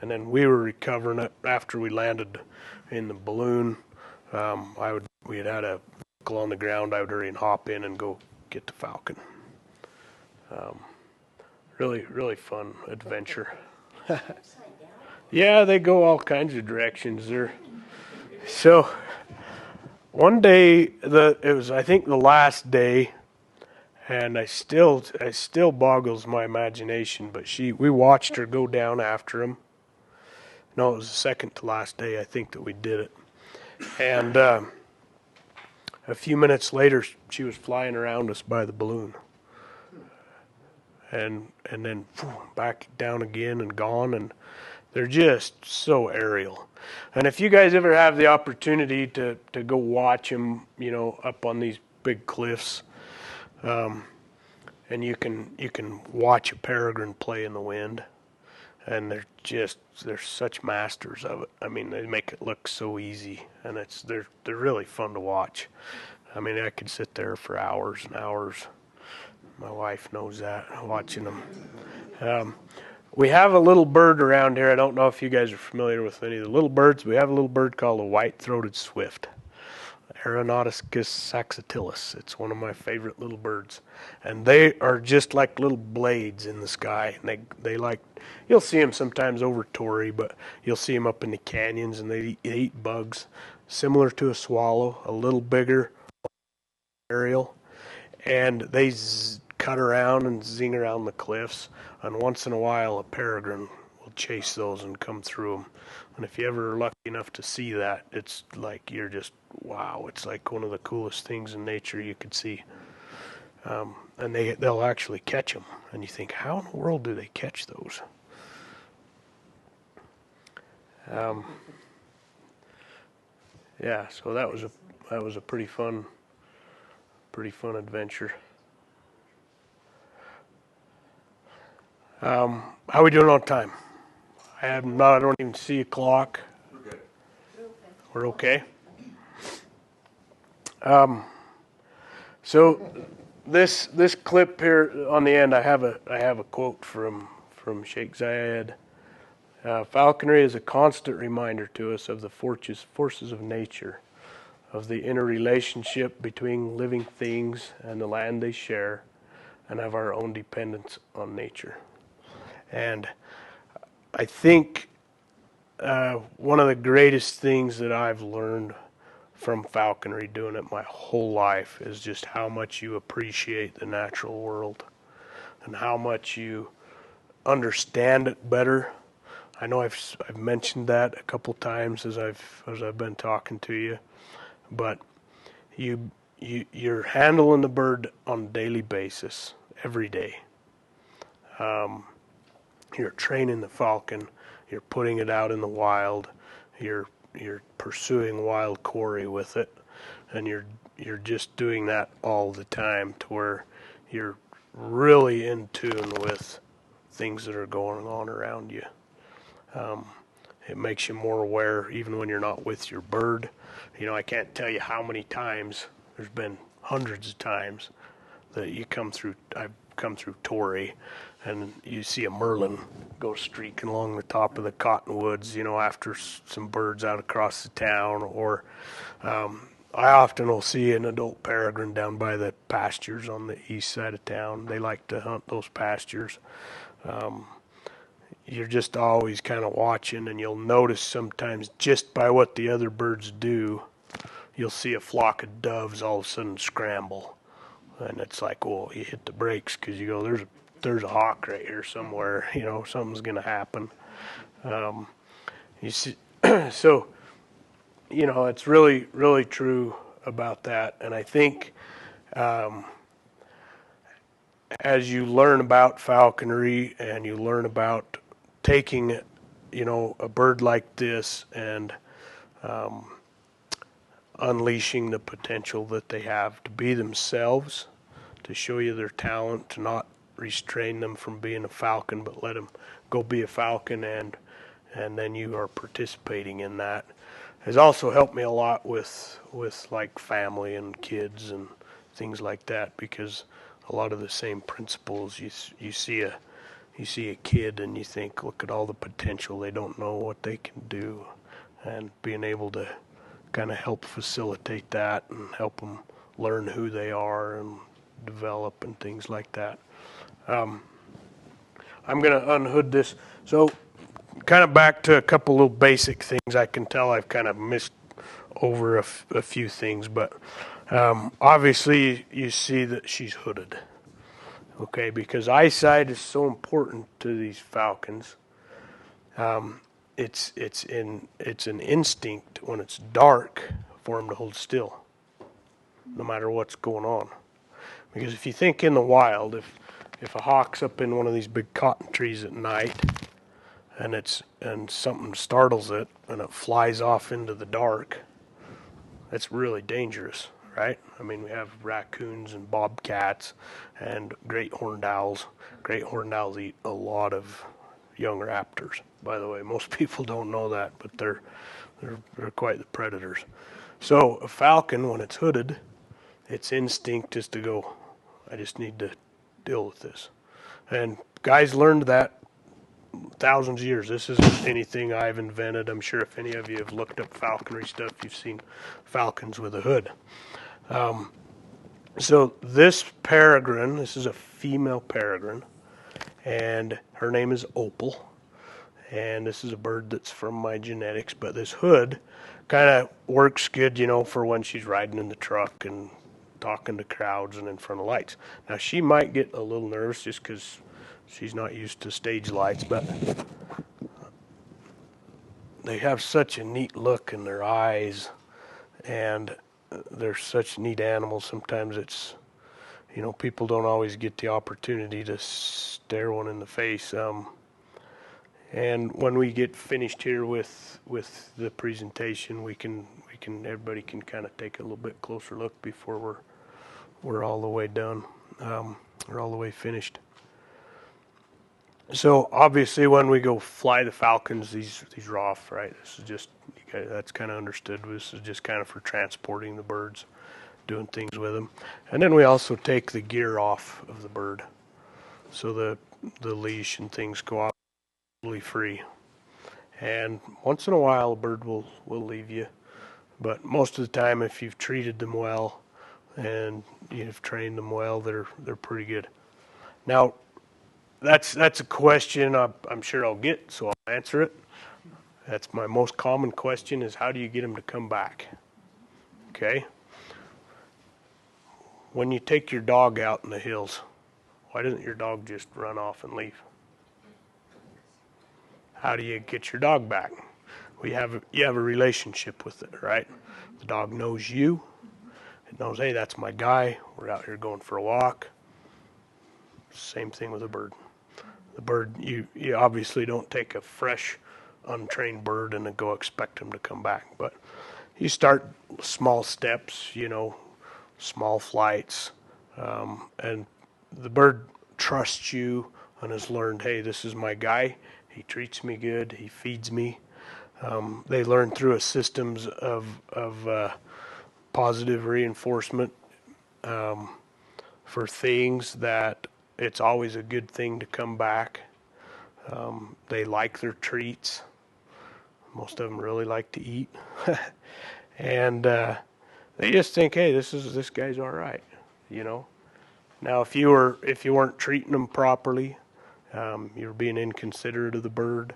And then we were recovering it after we landed in the balloon. We had a vehicle on the ground. I would hurry and hop in and go get the falcon. Really, really fun adventure. Yeah, they go all kinds of directions there. So one day, it was, I think, the last day, and it still boggles my imagination. But we watched her go down after him. No, it was the second to last day, I think, that we did it. And a few minutes later, she was flying around us by the balloon. And then back down again and gone. And they're just so aerial. And if you guys ever have the opportunity to go watch them, up on these big cliffs, and you can watch a peregrine play in the wind. And they're such masters of it. I mean, they make it look so easy, and they're really fun to watch. I mean, I could sit there for hours and hours. My wife knows that, watching them. We have a little bird around here. I don't know if you guys are familiar with any of the little birds. We have a little bird called a white-throated swift, Aeronauticus saxatilis. It's one of my favorite little birds, and they are just like little blades in the sky. And you'll see them sometimes over Torrey, but you'll see them up in the canyons, and they eat bugs, similar to a swallow, a little bigger, aerial, and they cut around and zing around the cliffs. And once in a while, a peregrine will chase those and come through them. And if you ever are lucky enough to see that, it's like you're just, wow, it's like one of the coolest things in nature you could see. And they'll actually catch them. And you think, how in the world do they catch those? Yeah, so that was a pretty fun adventure. How are we doing on time? I don't even see a clock. We're good. We're okay. So this clip here on the end, I have a quote from Sheikh Zayed. Falconry is a constant reminder to us of the forces of nature, of the interrelationship between living things and the land they share, and of our own dependence on nature. And I think one of the greatest things that I've learned from falconry, doing it my whole life, is just how much you appreciate the natural world and how much you understand it better. I know I've mentioned that a couple times as I've been talking to you, but you're handling the bird on a daily basis, every day. You're training the falcon. You're putting it out in the wild. You're pursuing wild quarry with it, and you're just doing that all the time, to where you're really in tune with things that are going on around you. It makes you more aware, even when you're not with your bird. I can't tell you how many times, there's been hundreds of times, that I've come through Torrey, and you see a merlin go streaking along the top of the cottonwoods, after some birds out across the town. Or I often will see an adult peregrine down by the pastures on the east side of town. They like to hunt those pastures. You're just always kind of watching, and you'll notice sometimes, just by what the other birds do, you'll see a flock of doves all of a sudden scramble. And it's like, well, you hit the brakes, because you go, there's a hawk right here somewhere. Something's going to happen. You see, so it's really, really true about that. And I think as you learn about falconry and you learn about taking, a bird like this and unleashing the potential that they have to be themselves, to show you their talent, to not restrain them from being a falcon, but let them go be a falcon, and then you are participating in that, has also helped me a lot with like family and kids and things like that, because a lot of the same principles, you see you see a kid and you think, look at all the potential. They don't know what they can do, and being able to kind of help facilitate that and help them learn who they are and develop and things like that. I'm going to unhood this. So kind of back to a couple little basic things. I can tell I've kind of missed over a few things, but obviously you see that she's hooded. Okay, because eyesight is so important to these falcons. It's an instinct when it's dark for them to hold still, no matter what's going on. Because if you think in the wild, if a hawk's up in one of these big cotton trees at night, and something startles it and it flies off into the dark, that's really dangerous, right? I mean, we have raccoons and bobcats and great horned owls. Great horned owls eat a lot of young raptors, by the way. Most people don't know that, but they're quite the predators. So a falcon, when it's hooded, its instinct is to go, I just need to deal with this. And guys learned that thousands of years. This isn't anything I've invented. I'm sure if any of you have looked up falconry stuff, you've seen falcons with a hood. So this peregrine, this is a female peregrine, and her name is Opal. And this is a bird that's from my genetics, but this hood kind of works good, for when she's riding in the truck and talking to crowds and in front of lights. Now, she might get a little nervous just because she's not used to stage lights, but they have such a neat look in their eyes, and they're such neat animals. Sometimes it's, people don't always get the opportunity to stare one in the face. And when we get finished here with the presentation, everybody can kind of take a little bit closer look before we're all the way done. We're all the way finished. So obviously, when we go fly the falcons, these are off, right? This is just, that's kind of understood. This is just kind of for transporting the birds, doing things with them. And then we also take the gear off of the bird, so the leash and things go off free. And once in a while, a bird will leave you, but most of the time, if you've treated them well and you've trained them well, they're pretty good. Now, that's a question I'm sure I'll get, so I'll answer it. That's my most common question: is how do you get them to come back? Okay. When you take your dog out in the hills, why doesn't your dog just run off and leave? How do you get your dog back? Well, you have a relationship with it, right? The dog knows you. It knows, hey, that's my guy. We're out here going for a walk. Same thing with a bird. The bird, you obviously don't take a fresh, untrained bird and then go expect him to come back. But you start small steps, small flights, and the bird trusts you and has learned, hey, this is my guy. He treats me good. He feeds me. They learn through a systems of positive reinforcement for things that it's always a good thing to come back. They like their treats. Most of them really like to eat, and they just think, hey, this guy's all right, Now, if you weren't treating them properly, you're being inconsiderate of the bird.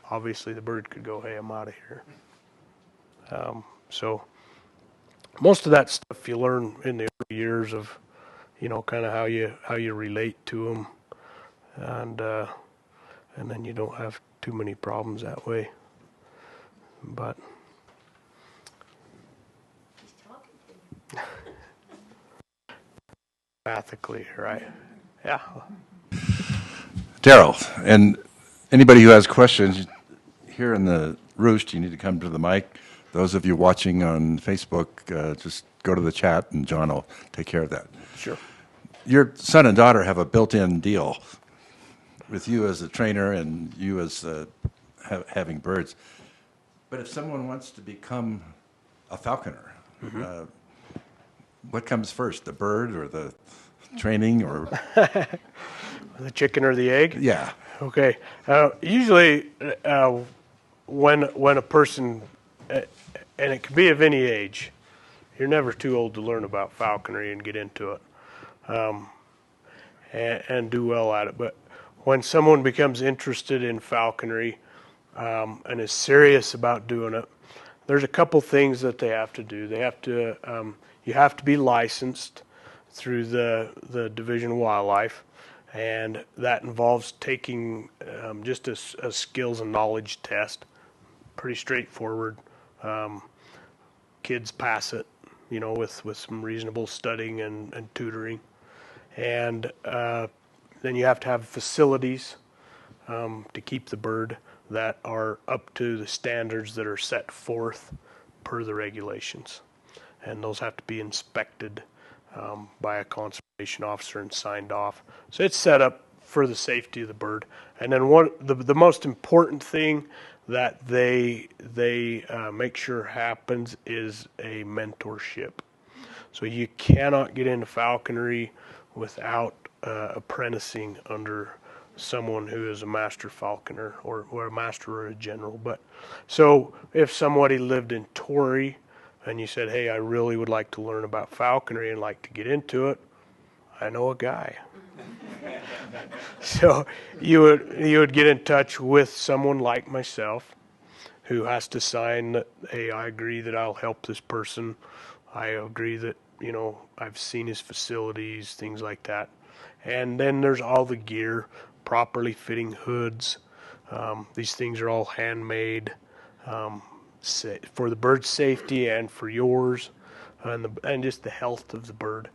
Obviously, the bird could go, hey, I'm out of here. So most of that stuff you learn in the early years of, kind of how you relate to them, and then you don't have too many problems that way. But ethically, right? Yeah. Daryl, and anybody who has questions here in the Roost, you need to come to the mic. Those of you watching on Facebook, just go to the chat and John will take care of that. Sure. Your son and daughter have a built-in deal with you as a trainer and you as having birds. But if someone wants to become a falconer, what comes first, the bird or the training? Or The chicken or the egg? Yeah. Okay. Usually, when a person, and it can be of any age, you're never too old to learn about falconry and get into it, and do well at it. But when someone becomes interested in falconry and is serious about doing it, there's a couple things that they have to do. They have to, you have to be licensed through the Division of Wildlife, and that involves taking just a skills and knowledge test. Pretty straightforward. Kids pass it, with some reasonable studying and tutoring. And then you have to have facilities to keep the bird that are up to the standards that are set forth per the regulations. And those have to be inspected by a conservation officer and signed off. So it's set up for the safety of the bird. And then the most important thing that they make sure happens is a mentorship. So you cannot get into falconry without apprenticing under someone who is a master falconer or a master or a general. But so if somebody lived in Torrey and you said, hey, I really would like to learn about falconry and like to get into it, I know a guy. So you would get in touch with someone like myself who has to sign that, hey, I agree that I'll help this person. I agree that, I've seen his facilities, things like that. And then there's all the gear, properly fitting hoods. These things are all handmade for the bird's safety and for yours, and just the health of the bird.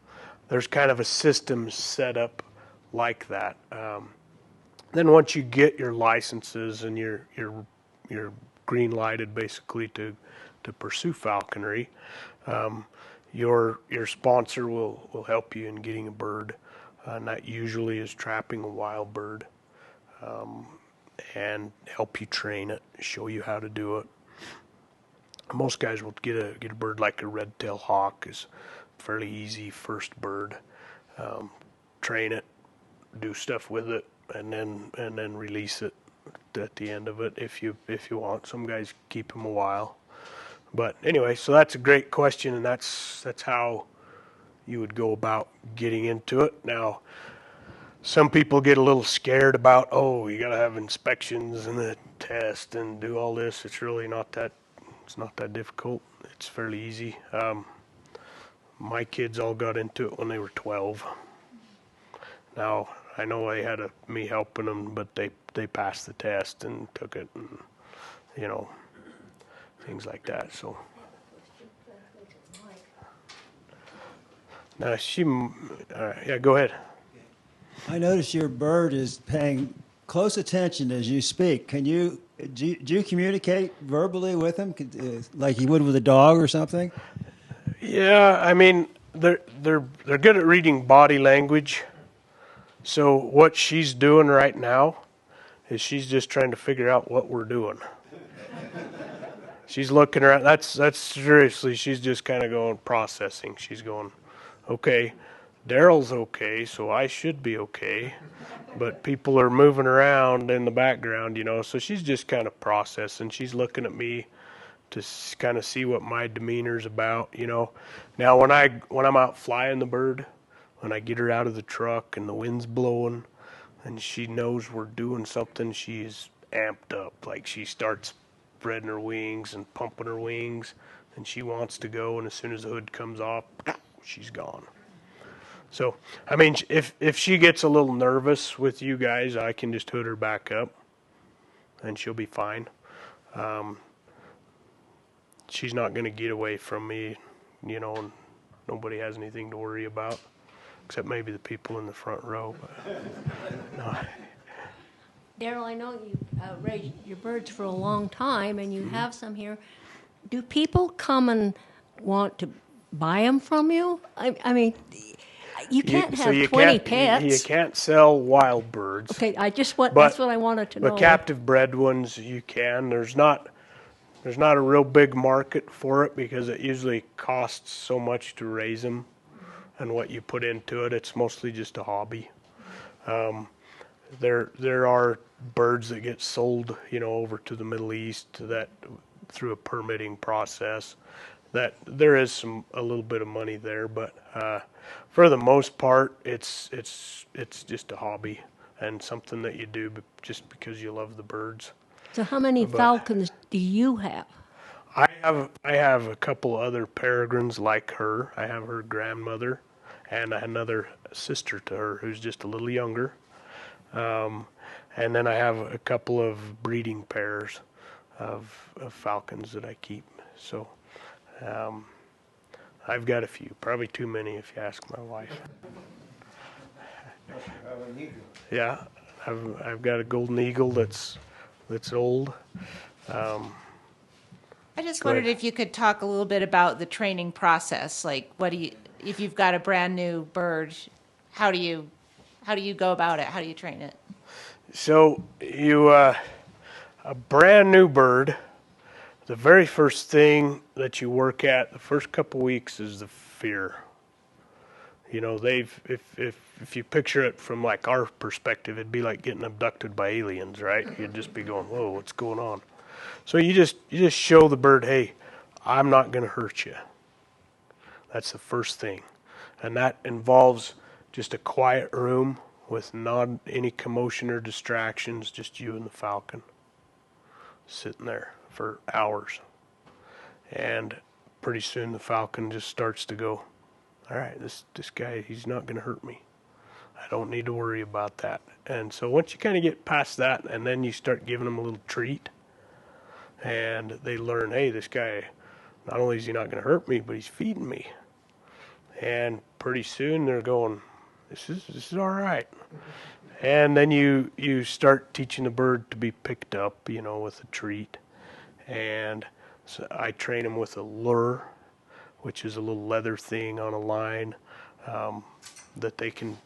There's kind of a system set up like that. Then once you get your licenses and you're green lighted basically to pursue falconry, your sponsor will help you in getting a bird, and that usually is trapping a wild bird, and help you train it, show you how to do it. Most guys will get a bird like a red-tailed hawk is fairly easy first bird. Train it, do stuff with it, and then release it at the end of it if you want. Some guys keep them a while. But anyway, so that's a great question, and that's how you would go about getting into it. Now, some people get a little scared about, you got to have inspections and a test and do all this. It's really not that. It's not that difficult. It's fairly easy. My kids all got into it when they were 12. Now, I know they had me helping them, but they passed the test and took it, and things like that. So now yeah, go ahead. I notice your bird is paying close attention as you speak. Do you communicate verbally with him, like you would with a dog or something? Yeah, I mean they're good at reading body language. So what she's doing right now is she's just trying to figure out what we're doing. She's looking around. That's seriously. She's just kind of going processing. She's going, okay, Daryl's okay, so I should be okay. But people are moving around in the background, So she's just kind of processing. She's looking at me to kind of see what my demeanor's about, Now when I'm out flying the bird, when I get her out of the truck and the wind's blowing, and she knows we're doing something, she's amped up. Like she starts spreading her wings and pumping her wings, and she wants to go, and as soon as the hood comes off, she's gone. So, I mean, if she gets a little nervous with you guys, I can just hood her back up, and she'll be fine. She's not going to get away from me, and nobody has anything to worry about, except maybe the people in the front row. But, no. Daryl, I know you've raised your birds for a long time, and you have some here. Do people come and want to buy them from you? I mean, you can't have 20 pets. You can't sell wild birds. Okay, that's what I wanted to know. But captive bred ones, you can. There's not a real big market for it because it usually costs so much to raise them and what you put into it. It's mostly just a hobby. there are birds that get sold, over to the Middle East that through a permitting process. That there is a little bit of money there, but for the most part, it's just a hobby and something that you do just because you love the birds. So how many But falcons do you have? I have a couple other peregrines like her. I have her grandmother and another sister to her who's just a little younger. And then I have a couple of breeding pairs of falcons that I keep. So I've got a few, probably too many if you ask my wife. Yeah, I've got a golden eagle that's old. I just Go ahead. wondered if you could talk a little bit about the training process. Like, if you've got a brand new bird, how do you go about it? How do you train it? So a brand new bird, the very first thing that you work at the first couple weeks is the fear. If you picture it from like our perspective, it'd be like getting abducted by aliens, right? You'd just be going, whoa, what's going on? So you just show the bird, hey, I'm not going to hurt you. That's the first thing. And that involves just a quiet room with not any commotion or distractions, just you and the falcon sitting there for hours. And pretty soon the falcon just starts to go, all right, this guy, he's not going to hurt me. I don't need to worry about that. And so once you kind of get past that, and then you start giving them a little treat, and they learn, hey, this guy, not only is he not going to hurt me, but he's feeding me. And pretty soon they're going, this is all right. And then you start teaching the bird to be picked up, with a treat. And so I train them with a lure, which is a little leather thing on a line that they can,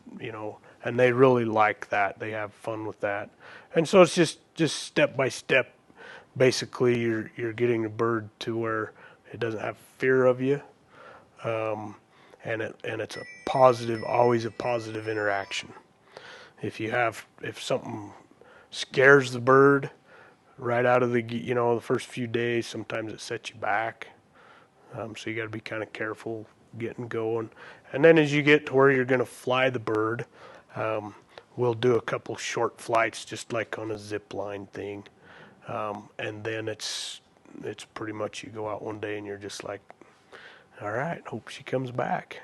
and they really like that. They have fun with that. And so it's just step by step. Basically, you're getting the bird to where it doesn't have fear of you, and it's a positive, always a positive interaction. If something scares the bird right out of the first few days, sometimes it sets you back. So you got to be kind of careful getting going. And then as you get to where you're going to fly the bird, we'll do a couple short flights, just like on a zip line thing. And then it's pretty much you go out one day and you're just like, all right, hope she comes back.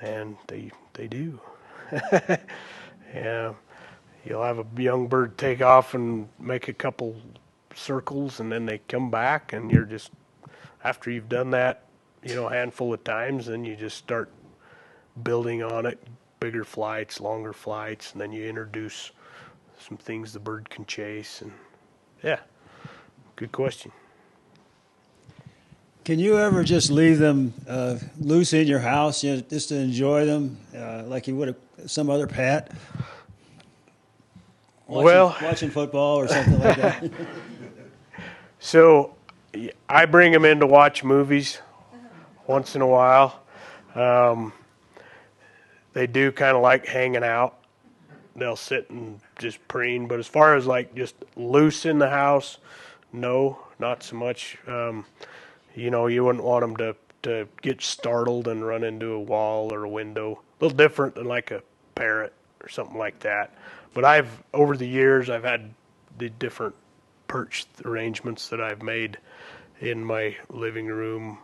And they do. Yeah, you'll have a young bird take off and make a couple circles, and then they come back, and you're just, after you've done that, a handful of times, then you just start building on it, bigger flights, longer flights, and then you introduce some things the bird can chase. And yeah, good question. Can you ever just leave them loose in your house, just to enjoy them, like you would some other pet? Watching football or something like that. So I bring them in to watch movies once in a while. They do kind of like hanging out. They'll sit and just preen. But as far as like just loose in the house, no, not so much. You wouldn't want them to get startled and run into a wall or a window. A little different than like a parrot or something like that. But over the years, I've had the different perch arrangements that I've made in my living room,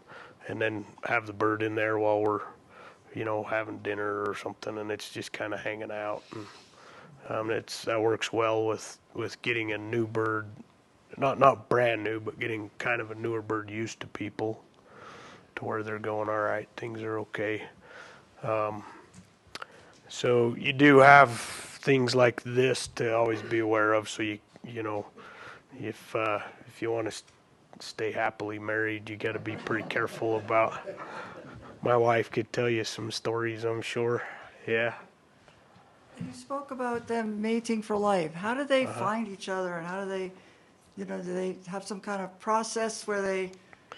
and then have the bird in there while we're, having dinner or something, and it's just kind of hanging out. And that works well with getting a new bird, not brand new, but getting kind of a newer bird used to people, to where they're going, all right, things are okay. So you do have things like this to always be aware of. So if you want to stay happily married, you got to be pretty careful about. My wife could tell you some stories, I'm sure. Yeah. You spoke about them mating for life. How do they find each other, and how do they, do they have some kind of process where they,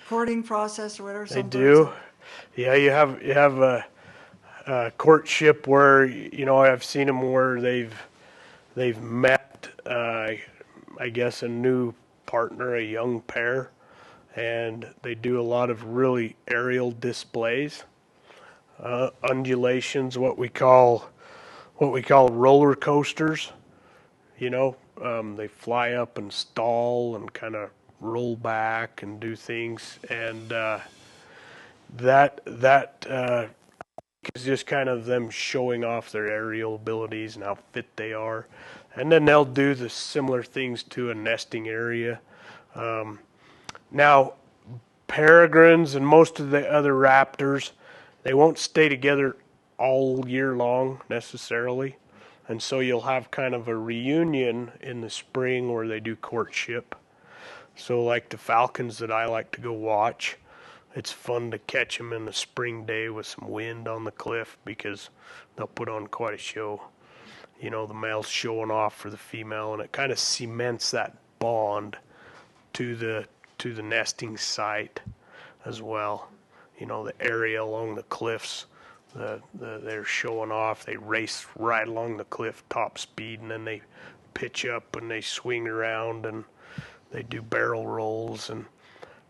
courting process or whatever? They do. Yeah, you have a courtship where, I've seen them where they've they've met, I guess, a new partner, a young pair, and they do a lot of really aerial displays, undulations, what we call roller coasters. You know, they fly up and stall and kind of roll back and do things, and that is just kind of them showing off their aerial abilities and how fit they are. And then they'll do the similar things to a nesting area. Now, peregrines and most of the other raptors, they won't stay together all year long necessarily. And so you'll have kind of a reunion in the spring where they do courtship. So like the falcons that I like to go watch, it's fun to catch them in the spring day with some wind on the cliff because they'll put on quite a show. You know, the male's showing off for the female, and it kind of cements that bond to the nesting site as well. You know, the area along the cliffs, they're showing off. They race right along the cliff top speed, and then they pitch up and they swing around and they do barrel rolls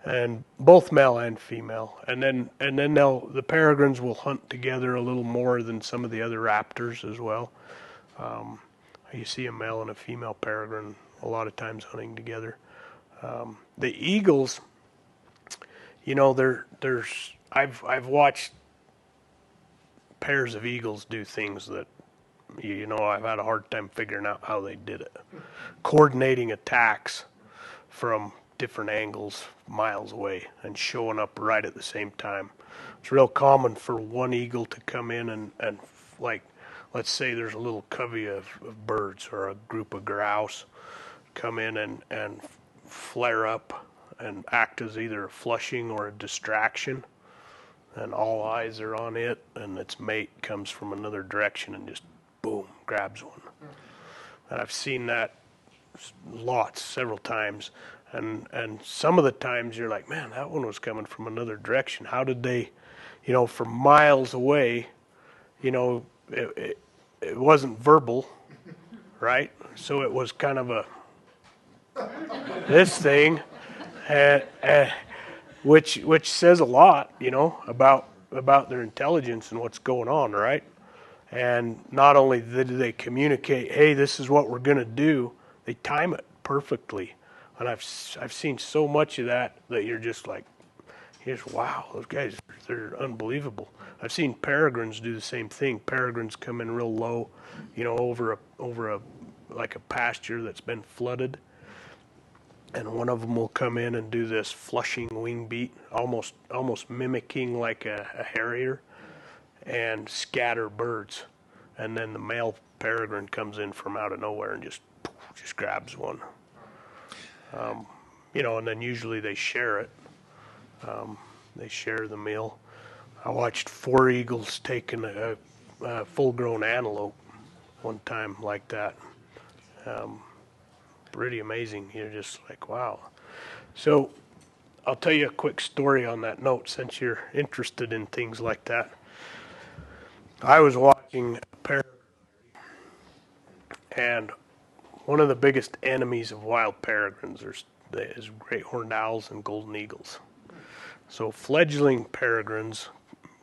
and both male and female. And then the peregrines will hunt together a little more than some of the other raptors as well. You see a male and a female peregrine a lot of times hunting together. The eagles, you know, I've watched pairs of eagles do things that, you know, I've had a hard time figuring out how they did it. Coordinating attacks from different angles miles away and showing up right at the same time. It's real common for one eagle to come in and like, let's say there's a little covey of birds or a group of grouse come in and flare up and act as either a flushing or a distraction, and all eyes are on it, and its mate comes from another direction and just boom, grabs one. And I've seen that several times, and some of the times you're like, man, that one was coming from another direction. How did they, you know, from miles away, you know, it wasn't verbal, right? So it was kind of a this thing, which says a lot, you know, about their intelligence and what's going on, right? And not only did they communicate, hey, this is what we're going to do, they time it perfectly. And I've seen so much of that you're just like, wow, those guys, they're unbelievable. I've seen peregrines do the same thing. Peregrines come in real low, you know, over a like a pasture that's been flooded, and one of them will come in and do this flushing wing beat, almost mimicking like a harrier, and scatter birds. And then the male peregrine comes in from out of nowhere and just grabs one. You know, and then usually they share it. They share the meal. I watched 4 eagles taking a full-grown antelope one time like that. Pretty amazing. You're just like, wow. So I'll tell you a quick story on that note since you're interested in things like that. I was watching a peregrine, and one of the biggest enemies of wild peregrines is great horned owls and golden eagles. So fledgling peregrines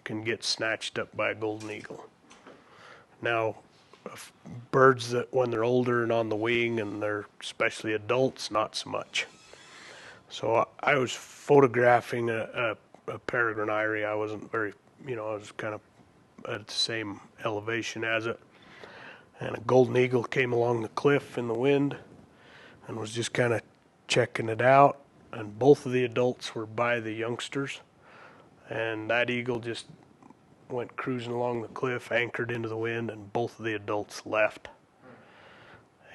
can get snatched up by a golden eagle. Now, birds that when they're older and on the wing and they're especially adults, not so much. So I was photographing a peregrine eyrie. I wasn't very, you know, I was kind of at the same elevation as it. And a golden eagle came along the cliff in the wind and was just kind of checking it out. And both of the adults were by the youngsters. And that eagle just went cruising along the cliff, anchored into the wind, and both of the adults left.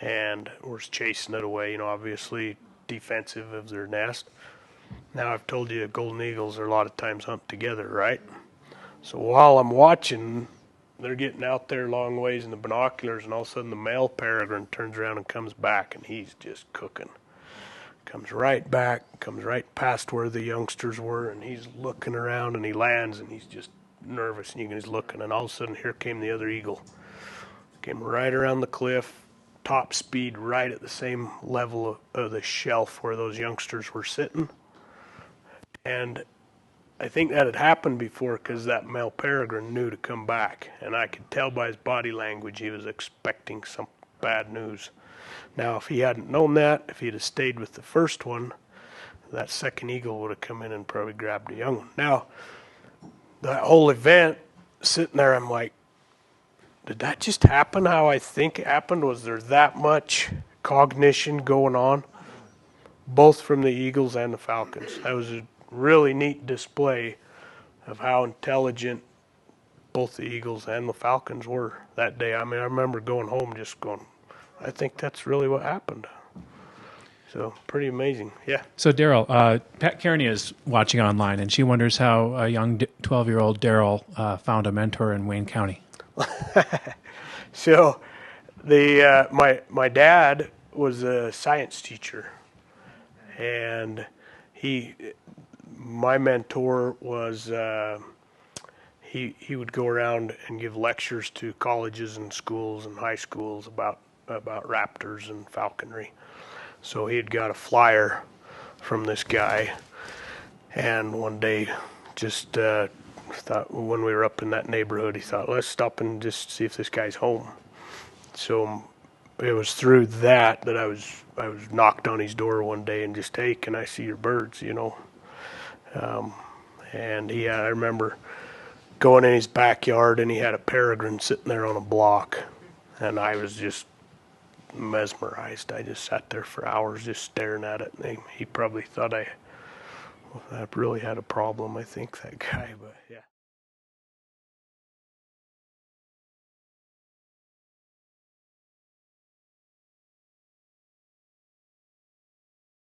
And was chasing it away, you know, obviously defensive of their nest. Now I've told you golden eagles are a lot of times hunt together, right? So while I'm watching, they're getting out there a long ways in the binoculars, and all of a sudden the male peregrine turns around and comes back, and he's just cooking. Comes right back, comes right past where the youngsters were, and he's looking around, and he lands, and he's just nervous, and he's looking, and all of a sudden here came the other eagle. Came right around the cliff, top speed right at the same level of the shelf where those youngsters were sitting. And I think that had happened before because that male peregrine knew to come back. And I could tell by his body language he was expecting some bad news. Now, if he hadn't known that, if he'd have stayed with the first one, that second eagle would have come in and probably grabbed the young one. Now, that whole event, sitting there, I'm like, did that just happen how I think it happened? Was there that much cognition going on, both from the eagles and the falcons? That was a really neat display of how intelligent both the eagles and the falcons were that day. I mean, I remember going home just going, I think that's really what happened. So pretty amazing. Yeah. So Daryl, Pat Kearney is watching online, and she wonders how a young 12-year-old Daryl found a mentor in Wayne County. So the my dad was a science teacher, and my mentor was he would go around and give lectures to colleges and schools and high schools about raptors and falconry. So he had got a flyer from this guy, and one day just thought, when we were up in that neighborhood, he thought, let's stop and just see if this guy's home. So it was through that I was knocked on his door one day and just, hey, can I see your birds, you know? And I remember going in his backyard, and he had a peregrine sitting there on a block, and I was just mesmerized. I just sat there for hours just staring at it, and he probably thought I really had a problem, I think, that guy, but yeah.